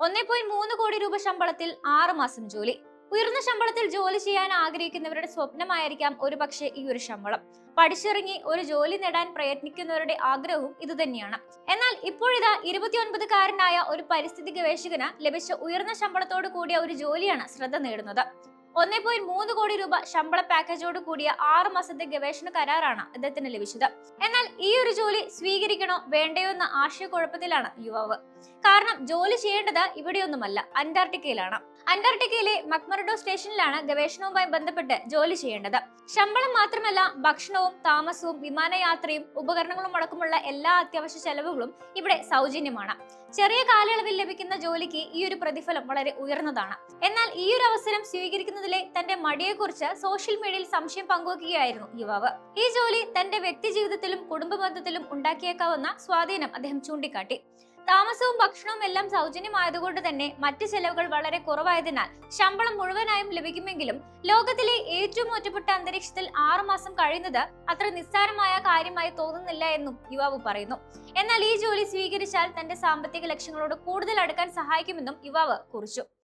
1.3 കോടി രൂപ ശമ്പളത്തിൽ 6 മാസം ജോലി. ഉയർന്ന ശമ്പളത്തിൽ ജോലി ചെയ്യാൻ ആഗ്രഹിക്കുന്നവരുടെ സ്വപ്നമായിരിക്കാം ഒരുപക്ഷെ ഈ ഒരു ശമ്പളം. പഠിച്ചിറങ്ങി ഒരു ജോലി നേടാൻ പ്രയത്നിക്കുന്നവരുടെ ആഗ്രഹവും ഇതുതന്നെയാണ്. എന്നാൽ ഇപ്പോഴിതാ 29-കാരനായ ഒരു പരിസ്ഥിതി ഗവേഷകന് ലഭിച്ച ഉയർന്ന ശമ്പളത്തോട് കൂടിയ ഒരു ജോലിയാണ് ശ്രദ്ധ നേടുന്നത്. 1.3 കോടി രൂപ ശമ്പള പാക്കേജോട് കൂടിയ 6 മാസത്തെ ഗവേഷണ കരാറാണ് അദ്ദേഹത്തിന് ലഭിച്ചത്. എന്നാൽ ഈ ഒരു ജോലി സ്വീകരിക്കണോ വേണ്ടയോ എന്ന ആശയക്കുഴപ്പത്തിലാണ് യുവാവ്. കാരണം ജോലി ചെയ്യേണ്ടത് ഇവിടെയൊന്നുമല്ല, അന്റാർട്ടിക്കയിലാണ്. അന്റാർട്ടിക്കയിലെ മക്മർഡോ സ്റ്റേഷനിലാണ് ഗവേഷണവുമായി ബന്ധപ്പെട്ട് ജോലി ചെയ്യേണ്ടത്. ശമ്പളം മാത്രമല്ല, ഭക്ഷണവും താമസവും വിമാനയാത്രയും ഉപകരണങ്ങളും അടക്കമുള്ള എല്ലാ അത്യാവശ്യ ചെലവുകളും ഇവിടെ സൗജന്യമാണ്. ചെറിയ കാലയളവിൽ ലഭിക്കുന്ന ജോലിക്ക് ഈ ഒരു പ്രതിഫലം വളരെ ഉയർന്നതാണ്. എന്നാൽ ഈ ഒരു അവസരം സ്വീകരിക്കുന്നതിലെ തന്റെ മടിയെക്കുറിച്ച് സോഷ്യൽ മീഡിയയിൽ സംശയം പങ്കുവയ്ക്കുകയായിരുന്നു യുവാവ്. ഈ ജോലി തന്റെ വ്യക്തി ജീവിതത്തിലും കുടുംബ ബന്ധത്തിലും ഉണ്ടാക്കിയേക്കാവുന്ന സ്വാധീനം അദ്ദേഹം ചൂണ്ടിക്കാട്ടി. താമസവും ഭക്ഷണവും എല്ലാം സൗജന്യമായതുകൊണ്ട് തന്നെ മറ്റ് ചെലവുകൾ വളരെ കുറവായതിനാൽ ശമ്പളം മുഴുവനായും ലഭിക്കുമെങ്കിലും ലോകത്തിലെ ഏറ്റവും ഒറ്റപ്പെട്ട അന്തരീക്ഷത്തിൽ 6 മാസം കഴിയുന്നത് അത്ര നിസ്സാരമായ കാര്യമായി തോന്നുന്നില്ല എന്നും യുവാവ് പറയുന്നു. എന്നാൽ ഈ ജോലി സ്വീകരിച്ചാൽ തന്റെ സാമ്പത്തിക ലക്ഷ്യങ്ങളോട് കൂടുതൽ അടുക്കാൻ സഹായിക്കുമെന്നും യുവാവ് കുറിച്ചു.